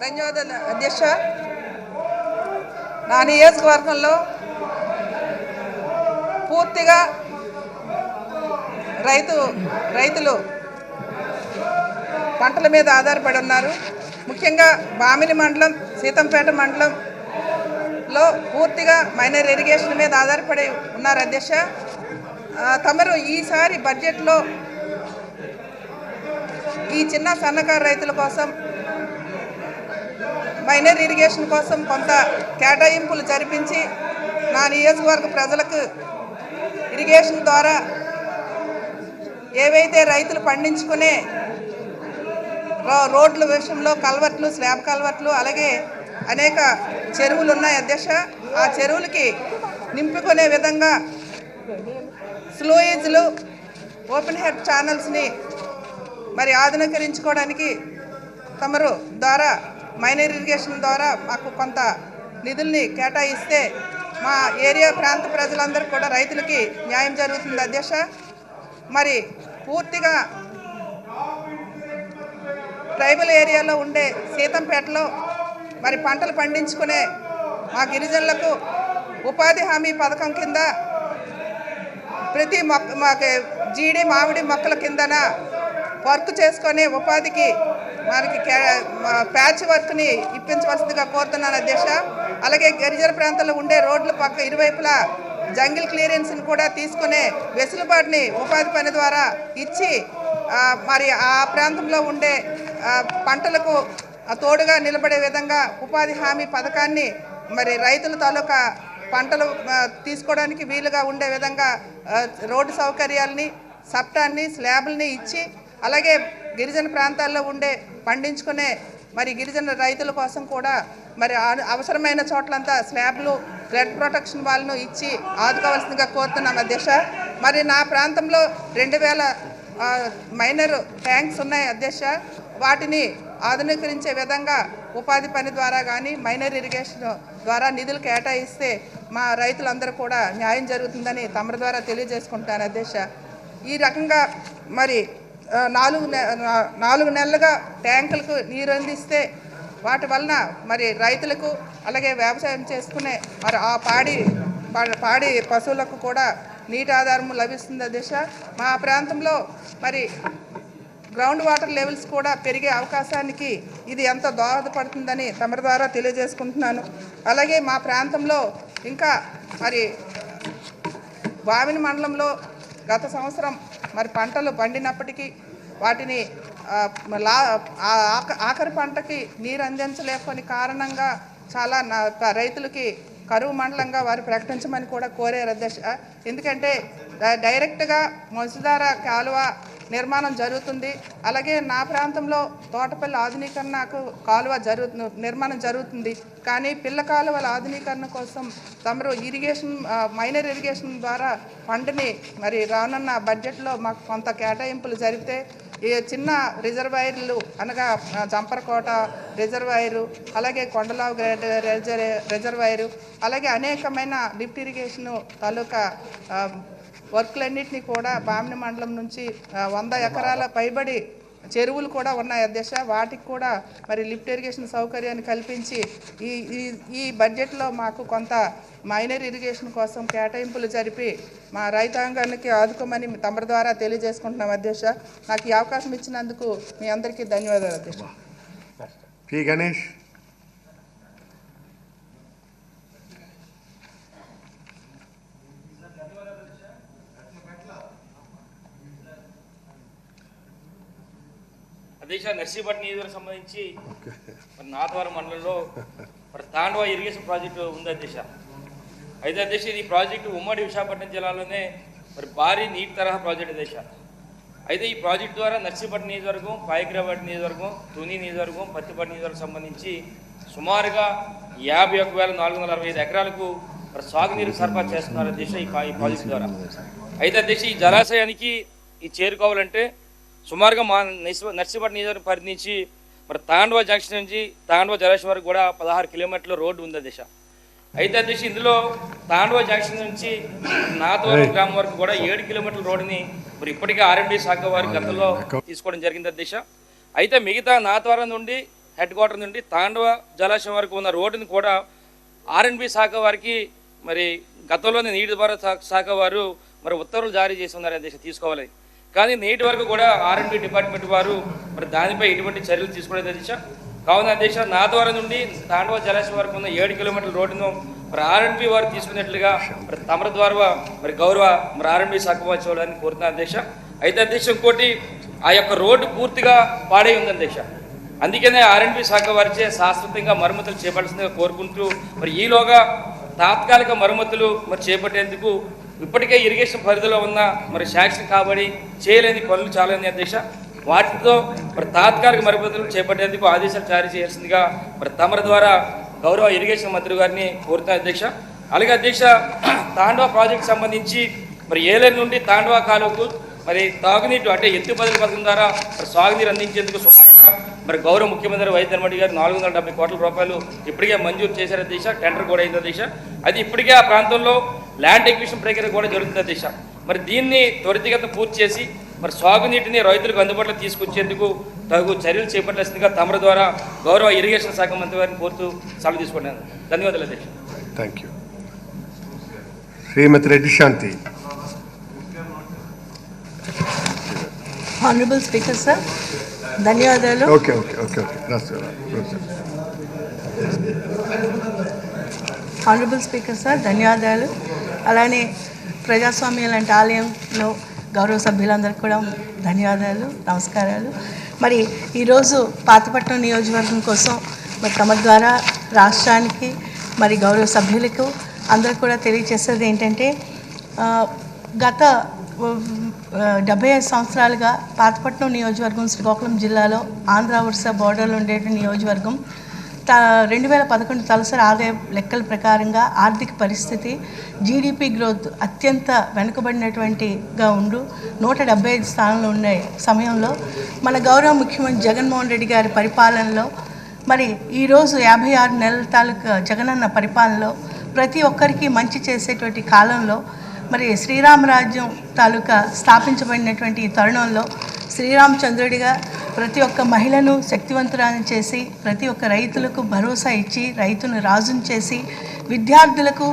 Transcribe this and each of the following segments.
ధన్యవాదాలు అధ్యక్ష. నా నియోజకవర్గంలో పూర్తిగా రైతులు పంటల మీద ఆధారపడి ఉన్నారు. ముఖ్యంగా బామిని మండలం, సీతంపేట మండలంలో పూర్తిగా మైనర్ ఇరిగేషన్ మీద ఆధారపడి ఉన్నారు అధ్యక్ష. తమరు ఈసారి బడ్జెట్లో ఈ చిన్న సన్నకారు రైతుల కోసం మైనర్ ఇరిగేషన్ కోసం కొంత కేటాయింపులు జరిపించి నా నియోజకవర్గ ప్రజలకు ఇరిగేషన్ ద్వారా ఏవైతే రైతులు పండించుకునే రోడ్ల విషయంలో కల్వర్ట్లు, స్లాబ్ కల్వర్ట్లు, అలాగే అనేక చెరువులు ఉన్నాయి అధ్యక్ష. ఆ చెరువులకి నింపుకునే విధంగా స్లోయేజ్లు, ఓపెన్ హెడ్ ఛానల్స్ని మరి ఆధునీకరించుకోవడానికి తమరు ద్వారా మైనర్ ఇరిగేషన్ ద్వారా మాకు కొంత నిధుల్ని కేటాయిస్తే మా ఏరియా ప్రాంత ప్రజలందరూ కూడా రైతులకి న్యాయం జరుగుతుంది అధ్యక్ష. మరి పూర్తిగా ట్రైబల్ ఏరియాలో ఉండే సీతంపేటలో మరి పంటలు పండించుకునే మా గిరిజనులకు ఉపాధి హామీ పథకం కింద ప్రతి మాకు జీడి, మామిడి మొక్కల కిందన వర్క్ చేసుకొని ఉపాధికి మనకి ప్యాచ్ వర్క్ని ఇప్పించవలసిందిగా కోరుతున్నాను అధ్యక్ష. అలాగే గిరిజన ప్రాంతాల్లో ఉండే రోడ్ల పక్క ఇరువైపులా జంగిల్ క్లియరెన్స్ని కూడా తీసుకునే వెసులుబాటుని ఉపాధి పని ద్వారా ఇచ్చి మరి ఆ ప్రాంతంలో ఉండే పంటలకు తోడుగా నిలబడే విధంగా ఉపాధి హామీ పథకాన్ని మరి రైతుల తాలూకా పంటలు తీసుకోవడానికి వీలుగా ఉండే విధంగా రోడ్డు సౌకర్యాలని, సప్టాన్ని, స్లాబ్లని ఇచ్చి, అలాగే గిరిజన ప్రాంతాల్లో ఉండే పండించుకునే మరి గిరిజన రైతుల కోసం కూడా మరి అవసరమైన చోట్లంతా స్లాబ్లు, ఫ్లడ్ ప్రొటెక్షన్ వాళ్ళను ఇచ్చి ఆదుకోవాల్సిందిగా కోరుతున్నాం అధ్యక్ష. మరి నా ప్రాంతంలో 2000 మైనర్ ట్యాంక్స్ ఉన్నాయి అధ్యక్ష. వాటిని ఆధునీకరించే విధంగా ఉపాధి పని ద్వారా కానీ మైనర్ ఇరిగేషన్ ద్వారా నిధులు కేటాయిస్తే మా రైతులందరూ కూడా న్యాయం జరుగుతుందని తమరి ద్వారా తెలియజేసుకుంటాను అధ్యక్ష. ఈ రకంగా మరి 4 నెలలుగా ట్యాంకులకు నీరు అందిస్తే వాటి వలన మరి రైతులకు, అలాగే వ్యవసాయం చేసుకునే మరి ఆ పాడి పశువులకు కూడా నీటి ఆధారం లభిస్తుంది అధ్యక్ష. మా ప్రాంతంలో మరి గ్రౌండ్ వాటర్ లెవెల్స్ కూడా పెరిగే అవకాశానికి ఇది ఎంతో దోహదపడుతుందని తమరి ద్వారా తెలియజేసుకుంటున్నాను. అలాగే మా ప్రాంతంలో ఇంకా మరి బామిని మండలంలో గత సంవత్సరం మరి పంటలు పండినప్పటికీ వాటిని ఆఖరి పంటకి నీరు అందించలేకపోని కారణంగా చాలా రైతులకి కరువు మండలంగా వారు ప్రకటించమని కూడా కోరారు అధ్యక్ష. ఎందుకంటే డైరెక్ట్గా వంశధార కాలువ నిర్మాణం జరుగుతుంది. అలాగే నా ప్రాంతంలో తోటపల్లి ఆధునీకరణకు కాలువ నిర్మాణం జరుగుతుంది. కానీ పిల్ల కాలువల ఆధునీకరణ కోసం తమరు మైనర్ ఇరిగేషన్ ద్వారా ఫండ్ని మరి రానున్న బడ్జెట్లో మాకు కొంత కేటాయింపులు జరిపితే ఈ చిన్న రిజర్వాయర్లు అనగా జంపరకోట రిజర్వాయరు, అలాగే కొండలావు రిజర్వాయరు, అలాగే అనేకమైన లిఫ్ట్ ఇరిగేషను తాలూకా వర్క్లన్నింటినీ కూడా బామిని మండలం నుంచి 100 ఎకరాల పైబడి చెరువులు కూడా ఉన్నాయి అధ్యక్ష. వాటికి కూడా మరి లిఫ్ట్ ఇరిగేషన్ సౌకర్యాన్ని కల్పించి ఈ బడ్జెట్లో మాకు కొంత మైనర్ ఇరిగేషన్ కోసం కేటాయింపులు జరిపి మా రైతాంగానికి ఆదుకోమని తమరి ద్వారా తెలియజేసుకుంటున్నాం అధ్యక్ష. నాకు ఈ అవకాశం ఇచ్చినందుకు మీ అందరికీ ధన్యవాదాలు అధ్యక్ష. పి గణేష్. అధ్యక్ష, నర్సీపట్నం నియోజకవర్గం సంబంధించి మరి నాతవరం మండలంలో మరి తాండవ ఇరిగేషన్ ప్రాజెక్టు ఉంది అధ్యక్ష. అయితే అధ్యక్ష, ఈ ప్రాజెక్టు ఉమ్మడి విశాఖపట్నం జిల్లాలోనే మరి భారీ నీటి తరహా ప్రాజెక్టు అధ్యక్ష. అయితే ఈ ప్రాజెక్టు ద్వారా నర్సీపట్నం నియోజకవర్గం, పాయకరాబాద్ నియోజకవర్గం, తుని నియోజకవర్గం, పత్తిపట్నం నియోజకవర్గం సంబంధించి సుమారుగా 51,465 ఎకరాలకు మరి సాగునీరు సరఫరా చేస్తున్నారు అధ్యక్ష ఈ ప్రాజెక్టు ద్వారా. అయితే అధ్యక్ష, ఈ జలాశయానికి చేరుకోవాలంటే సుమారుగా మా నర్సీపట్నం నియోజకవర్గం పరిధి నుంచి మరి తాండవ జంక్షన్ నుంచి తాండవ జలాశయం వరకు కూడా 16 కిలోమీటర్ల రోడ్డు ఉంది అధ్యక్ష. అయితే అధ్యక్ష, ఇందులో తాండవ జంక్షన్ నుంచి నాతవరం గ్రామం వరకు కూడా 7 కిలోమీటర్ల రోడ్డుని మరి ఇప్పటికే R&D శాఖ వారి గతంలో తీసుకోవడం జరిగింది అధ్యక్ష. అయితే మిగతా నాతవరం నుండి హెడ్ క్వార్టర్ నుండి తాండవ జలాశయం వరకు ఉన్న రోడ్డుని కూడా ఆర్ఎండ్బి శాఖ వారికి మరి గతంలోనే నీటిపారుదల శాఖ వారు మరి ఉత్తర్వులు జారీ చేసి ఉన్నారు అధ్యక్ష తీసుకోవాలి. కానీ నేటి వరకు కూడా ఆర్ఎండ్బి డిపార్ట్మెంట్ వారు మరి దానిపై ఎటువంటి చర్యలు తీసుకోలేదు అధ్యక్ష. కావున అధ్యక్ష నాథవరం నుండి తాండవ జలాశయం వరకు ఉన్న 7 కిలోమీటర్ల రోడ్డును మరి ఆర్ఎండ్బి వారు తీసుకున్నట్లుగా మరి తమరి ద్వారా మరి గౌరవ మరి ఆర్ఎండ్బి శాఖ వారు చూడాలని కోరుతున్నారు అధ్యక్ష. అయితే అధ్యక్ష ఇంకోటి ఆ యొక్క రోడ్డు పూర్తిగా పాడై ఉంది అధ్యక్ష. అందుకనే ఆర్ఎండ్బి శాఖ వారిచే శాశ్వతంగా మరమ్మతులు చేపట్టాల్సిందిగా కోరుకుంటూ మరి ఈలోగా తాత్కాలిక మరమ్మతులు మరి చేపట్టేందుకు ఇప్పటికే ఇరిగేషన్ పరిధిలో ఉన్న మరి శాంక్షన్ కాబడి చేయలేని పనులు చాలని అధ్యక్ష. వాటితో మరి తాత్కాలిక మరమ్మతులు చేపట్టేందుకు ఆదేశాలు జారీ చేయాల్సిందిగా మరి తమరి ద్వారా గౌరవ ఇరిగేషన్ మంత్రి గారిని కోరుతున్నారు అధ్యక్ష. అలాగే అధ్యక్ష తాండవ ప్రాజెక్టు సంబంధించి మరి ఏలేరు నుండి తాండవ కాలువకు మరి తాగునీటి అంటే ఎత్తు బదులు పథకం ద్వారా మరి సాగునీరు అందించేందుకు సుమారుగా మరి గౌరవ ముఖ్యమంత్రి వైఎస్ జగన్మోహన్ గారు 470 కోట్ల రూపాయలు ఇప్పటికే మంజూరు చేశారు అధ్యక్ష. టెండర్ కూడా అయింది అధ్యక్ష. అది ఇప్పటికే ఆ ప్రాంతంలో ల్యాండ్ ఎక్విజిషన్ ప్రక్రియ కూడా జరుగుతుంది అధ్యక్ష. మరి దీన్ని త్వరితగతిన పూర్తి చేసి మరి సాగునీటిని రైతులకు అందుబాటులో తీసుకొచ్చేందుకు తగు చర్యలు చేపట్టాల్సిందిగా తమరి ద్వారా గౌరవ ఇరిగేషన్ శాఖ మంత్రి వారిని కోరుతూ సెలవు తీసుకున్నాను. ధన్యవాదాలు అధ్యక్ష. Thank you. Srimati Reddy Shanti. Honorable Speaker, sir. ధన్యవాదాలు. ఓకే. Honorable Speaker, sir. ధన్యవాదాలు. అలానే ప్రజాస్వామ్యం లాంటి ఆలయంలో గౌరవ సభ్యులందరికీ కూడా ధన్యవాదాలు, నమస్కారాలు. మరి ఈరోజు పాతపట్నం నియోజకవర్గం కోసం మరి తమ ద్వారా రాష్ట్రానికి మరి గౌరవ సభ్యులకు అందరూ కూడా తెలియజేసేది ఏంటంటే గత 75 సంవత్సరాలుగా పాతపట్నం నియోజకవర్గం శ్రీకాకుళం జిల్లాలో ఆంధ్ర ఒరిస్సా బోర్డర్లో ఉండే నియోజకవర్గం 2011 తలసరి ఆదాయ లెక్కల ప్రకారంగా ఆర్థిక పరిస్థితి జీడిపి గ్రోత్ అత్యంత వెనుకబడినటువంటిగా ఉండు 175 స్థానంలో ఉన్న సమయంలో మన గౌరవ ముఖ్యమంత్రి జగన్మోహన్ రెడ్డి గారి పరిపాలనలో మరి ఈరోజు 56 నెలల తాలూకా జగనన్న పరిపాలనలో ప్రతి ఒక్కరికి మంచి చేసేటువంటి కాలంలో మరి శ్రీరామరాజ్యం తాలూకా స్థాపించబడినటువంటి ఈ తరుణంలో శ్రీరామచంద్రుడిగా ప్రతి ఒక్క మహిళను శక్తివంతురాలను చేసి ప్రతి ఒక్క రైతులకు భరోసా ఇచ్చి రైతును రాజును చేసి విద్యార్థులకు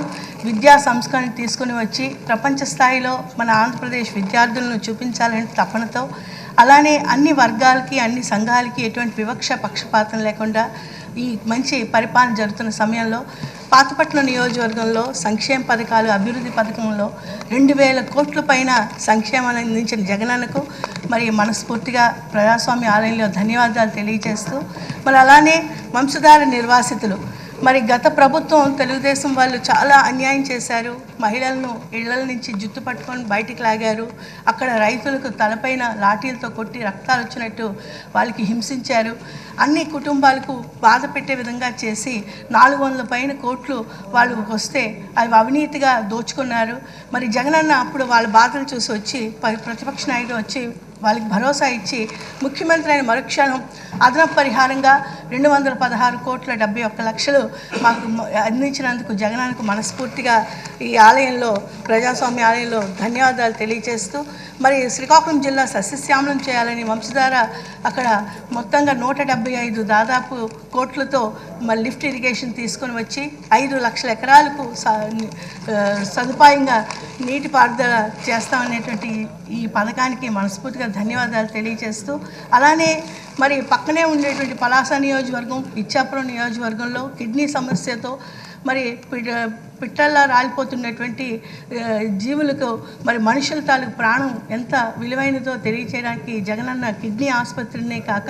విద్యా సంస్కరణ తీసుకుని వచ్చి ప్రపంచ స్థాయిలో మన ఆంధ్రప్రదేశ్ విద్యార్థులను చూపించాలని తపనతో అలానే అన్ని వర్గాలకి అన్ని సంఘాలకి ఎటువంటి వివక్ష పక్షపాతం లేకుండా ఈ మంచి పరిపాలన జరుగుతున్న సమయంలో పాతపట్నం నియోజకవర్గంలో సంక్షేమ పథకాలు అభివృద్ధి పథకంలో 2000 కోట్ల పైన సంక్షేమాన్ని అందించిన జగనన్నకు మరి మనస్ఫూర్తిగా ప్రజాస్వామ్య ఆలయంలో ధన్యవాదాలు తెలియజేస్తూ మరి అలానే వంశధార నిర్వాసితులు మరి గత ప్రభుత్వం తెలుగుదేశం వాళ్ళు చాలా అన్యాయం చేశారు. మహిళలను ఇళ్ల నుంచి జుట్టు పట్టుకొని బయటికి లాగారు. అక్కడ రైతులకు తలపైన లాఠీలతో కొట్టి రక్తాలు వచ్చినట్టు వాళ్ళకి హింసించారు. అన్ని కుటుంబాలకు బాధ పెట్టే విధంగా చేసి 400 పైన కోట్లు వాళ్ళు వస్తే అవి అవినీతిగా దోచుకున్నారు. మరి జగనన్న అప్పుడు వాళ్ళ బాధలు చూసి వచ్చి ప్రతిపక్ష నాయకుడు వచ్చి వాళ్ళకి భరోసా ఇచ్చి ముఖ్యమంత్రి అయిన మరుక్షణం అదనపు పరిహారంగా 216 కోట్ల 71 లక్షలు మాకు అందించినందుకు జగనానికి మనస్ఫూర్తిగా ఈ ఆలయంలో ప్రజాస్వామ్య ఆలయంలో ధన్యవాదాలు తెలియజేస్తూ మరి శ్రీకాకుళం జిల్లా సస్యశ్యామలం చేయాలని వంశధార అక్కడ మొత్తంగా 175 దాదాపు కోట్లతో మరి లిఫ్ట్ ఇరిగేషన్ తీసుకొని వచ్చి 5 లక్షల ఎకరాలకు సదుపాయంగా నీటిపారుదల చేస్తామనేటువంటి ఈ పథకానికి మనస్ఫూర్తిగా ధన్యవాదాలు తెలియజేస్తూ అలానే మరి పక్కనే ఉండేటువంటి పలాస నియోజకవర్గం ఇచ్చాపురం నియోజకవర్గంలో కిడ్నీ సమస్యతో మరి పిట్టల్లా రాలిపోతున్నటువంటి జీవులకు మరి మనుషుల తాలూకు ప్రాణం ఎంత విలువైనదో తెలియచేయడానికి జగనన్న కిడ్నీ ఆసుపత్రినే కాక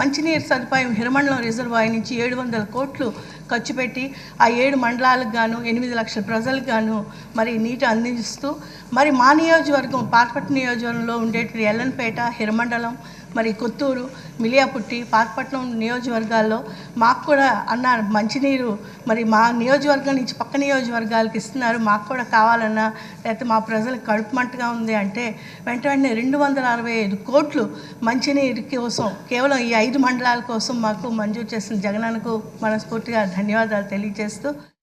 మంచినీరు సదుపాయం హిరమండలం రిజర్వాయర్ నుంచి 700 కోట్లు ఖర్చు పెట్టి ఆ 7 మండలాలకు గాను 8 లక్షల ప్రజలకు గాను మరి నీటి అందిస్తూ మరి మా నియోజకవర్గం పాతపట్నం నియోజకవర్గంలో ఉండేటువంటి ఎల్లన్పేట హిరమండలం మరి కొత్తూరు మిలియాపుట్టి పాతపట్నం నియోజకవర్గాల్లో మాకు కూడా అన్నారు మంచినీరు మరి మా నియోజకవర్గం నుంచి పక్క నియోజకవర్గాలకు ఇస్తున్నారు, మాకు కూడా కావాలన్నా లేకపోతే మా ప్రజలకు కడుపు మంటగా ఉంది అంటే వెంటనే 265 కోట్లు మంచినీరు కోసం కేవలం ఈ 5 మండలాల కోసం మాకు మంజూరు చేసిన జగనన్నకు మనస్ఫూర్తిగా ధన్యవాదాలు తెలియజేస్తూ